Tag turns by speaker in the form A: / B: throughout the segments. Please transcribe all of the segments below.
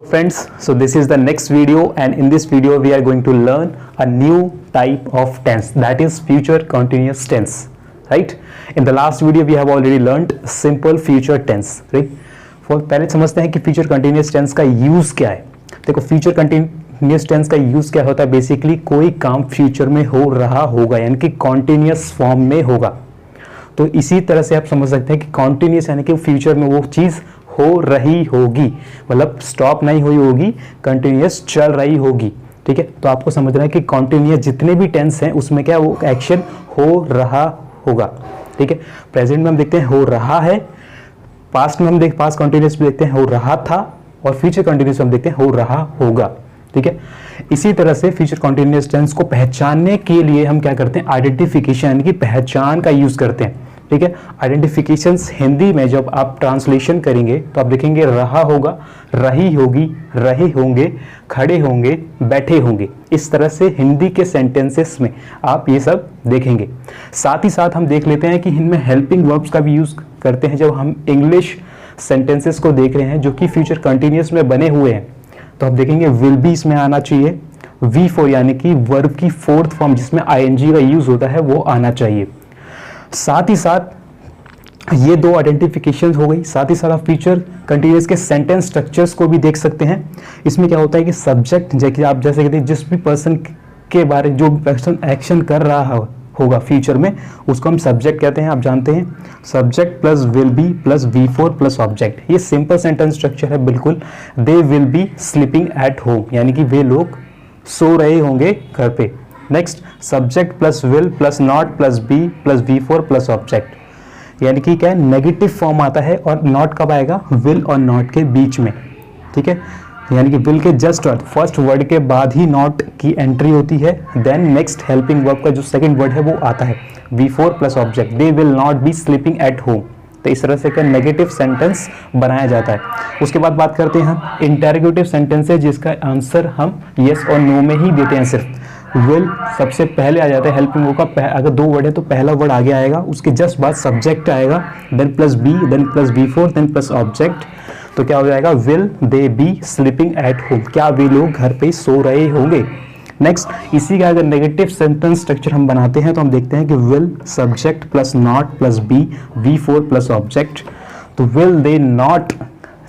A: Friends, so this is the next video, and in this video we are going to learn a new type of tense, that is future continuous tense, right? In the last video we have already learned simple future tense, right? पहले समझते हैं कि future continuous tense का use क्या है। देखो, future continuous tense का use क्या होता है, बेसिकली कोई काम फ्यूचर में हो रहा होगा, यानी कि कॉन्टिन्यूस फॉर्म में होगा। तो इसी तरह से आप समझ सकते हैं कि कॉन्टिन्यूस यानी कि फ्यूचर में वो चीज हो रही होगी, मतलब स्टॉप नहीं हुई होगी, कंटिन्यूस चल रही होगी। ठीक है, तो आपको समझना है कि कॉन्टिन्यूस जितने भी टेंस हैं उसमें क्या वो एक्शन हो रहा होगा। ठीक है, प्रेजेंट में हम देखते हैं हो रहा है, पास्ट में हम पास्ट कॉन्टिन्यूस देखते हैं हो रहा था, और फ्यूचर कॉन्टिन्यूस हम देखते हैं हो रहा होगा। ठीक है, इसी तरह से फ्यूचर कॉन्टिन्यूस टेंस को पहचानने के लिए हम क्या करते हैं, आइडेंटिफिकेशन यानी कि पहचान का यूज करते हैं। ठीक है, आइडेंटिफिकेशंस हिंदी में जब आप ट्रांसलेशन करेंगे तो आप देखेंगे रहा होगा, रही होगी, रहे होंगे, खड़े होंगे, बैठे होंगे। इस तरह से हिंदी के सेंटेंसेस में आप ये सब देखेंगे। साथ ही साथ हम देख लेते हैं कि इनमें हेल्पिंग वर्ब्स का भी यूज करते हैं जब हम इंग्लिश सेंटेंसेस को देख रहे हैं जो कि फ्यूचर कंटिन्यूस में बने हुए हैं। तो आप देखेंगे विल बी इसमें आना चाहिए, V4 यानी कि वर्ब की फोर्थ फॉर्म जिसमें ING का यूज होता है वो आना चाहिए। साथ ही साथ ये दो आइडेंटिफिकेशन हो गई, साथ ही साथ आप फ्यूचर कंटिन्यूस के सेंटेंस स्ट्रक्चर्स को भी देख सकते हैं। इसमें क्या होता है कि सब्जेक्ट जैसे आप जैसे कहते हैं जिस भी पर्सन के बारे जो पर्सन एक्शन कर रहा होगा फ्यूचर में उसको हम सब्जेक्ट कहते हैं। आप जानते हैं subject plus will be plus V4 plus object, ये सिंपल सेंटेंस स्ट्रक्चर है बिल्कुल। They will be sleeping at home, यानी कि वे लोग सो रहे होंगे घर पे। Next, subject plus will plus not plus be plus V4 plus object, यानी कि क्या है नेगेटिव फॉर्म आता है, और नॉट कब आएगा, विल और नॉट के बीच में। ठीक है, यानी कि विल के जस्ट फर्स्ट वर्ड के बाद ही नॉट की एंट्री होती है, देन नेक्स्ट हेल्पिंग वर्ब का जो सेकंड वर्ड है वो आता है V4 plus object. They will not be sleeping at home. तो इस तरह से क्या नेगेटिव सेंटेंस बनाया जाता है। उसके बाद बात करते हैं हम इंटरोगेटिव सेंटेंस है जिसका आंसर हम यस और नो में ही देते हैं। सिर्फ विल सबसे पहले आ जाता है हेल्पिंग वर्ब का, अगर दो वर्ड है तो पहला वर्ड आगे आएगा, उसके जस्ट बाद सब्जेक्ट आएगा, then plus be, then plus V4, then plus object. तो क्या हो जाएगा, will they be sleeping at home, क्या वे लोग घर पे सो रहे होंगे। नेक्स्ट, इसी का अगर नेगेटिव सेंटेंस स्ट्रक्चर हम बनाते हैं तो हम देखते हैं कि will subject plus not plus be V4 plus object. तो विल दे नॉट,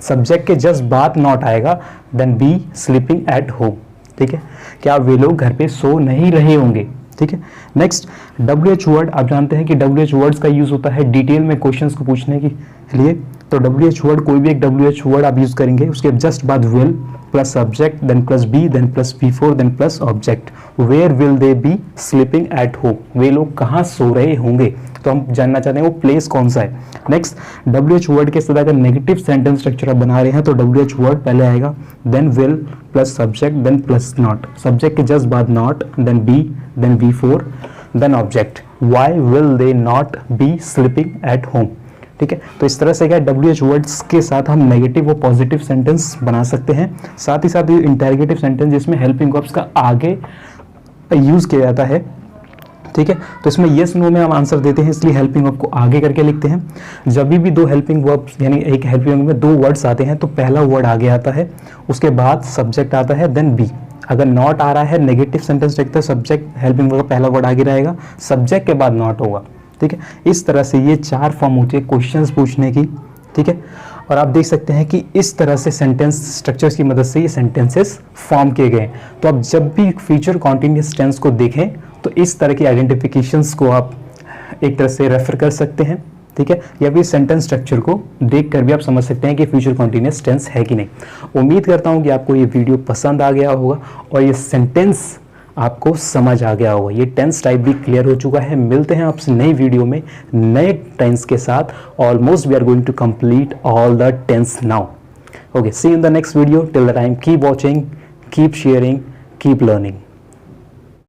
A: सब्जेक्ट के जस्ट बाद नॉट आएगा, then be sleeping at home. ठीक है, क्या वे लोग घर पे सो नहीं रहे होंगे। ठीक है, नेक्स्ट WH वर्ड, आप जानते हैं कि WH वर्ड्स का यूज होता है डिटेल में क्वेश्चंस को पूछने के लिए। तो WH वर्ड, कोई भी एक WH वर्ड आप यूज करेंगे, उसके जस्ट बाद will plus subject, then plus be, then plus V4, then plus object. Where will they be sleeping at home, वे लोग कहाँ सो रहे होंगे। तो हम जानना चाहते हैं वो प्लेस कौन सा है। नेक्स्ट, WH वर्ड के साथ अगर नेगेटिव सेंटेंस स्ट्रक्चर आप बना रहे हैं तो WH वर्ड पहले आएगा, then will plus subject, then plus not, subject के जस्ट बाद not, then be, then V4, then object. Why will they not be sleeping at home. ठीक है, तो इस तरह से क्या WH वर्ड्स के साथ हम नेगेटिव और पॉजिटिव सेंटेंस बना सकते हैं। साथ ही साथ इंटरोगेटिव सेंटेंस जिसमें हेल्पिंग वर्ब्स का आगे यूज किया जाता है। ठीक है, तो इसमें यस नो में हम आंसर देते हैं, इसलिए हेल्पिंग वर्ब को आगे करके लिखते हैं। जब भी दो हेल्पिंग वर्ब्स यानी एक हेल्पिंग वर्ब में दो वर्ड्स आते हैं तो पहला वर्ड आगे आता है, उसके बाद सब्जेक्ट आता है, देन बी। अगर नॉट आ रहा है नेगेटिव सेंटेंस देखते हैं, सब्जेक्ट हेल्पिंग वर्ब का पहला वर्ड आगे रहेगा, सब्जेक्ट के बाद नॉट होगा। ठीक है, इस तरह से ये चार फॉर्म होती है क्वेश्चंस पूछने की। ठीक है, और आप देख सकते हैं कि इस तरह से सेंटेंस स्ट्रक्चर्स की मदद से ये सेंटेंसेस फॉर्म किए गए। तो आप जब भी फ्यूचर कॉन्टिन्यूस टेंस को देखें तो इस तरह की आइडेंटिफिकेशंस को आप एक तरह से रेफर कर सकते हैं। ठीक है, या फिर सेंटेंस स्ट्रक्चर को देखकर भी आप समझ सकते हैं कि फ्यूचर कॉन्टिन्यूस टेंस है कि नहीं। उम्मीद करता हूं कि आपको ये वीडियो पसंद आ गया होगा और ये सेंटेंस आपको समझ आ गया होगा, ये टेंस टाइप भी क्लियर हो चुका है। मिलते हैं आपसे नई वीडियो में नए टेंस के साथ। Almost we are going to complete all the tense now. Okay, see you in the next video. Till the time keep watching, keep sharing, keep learning.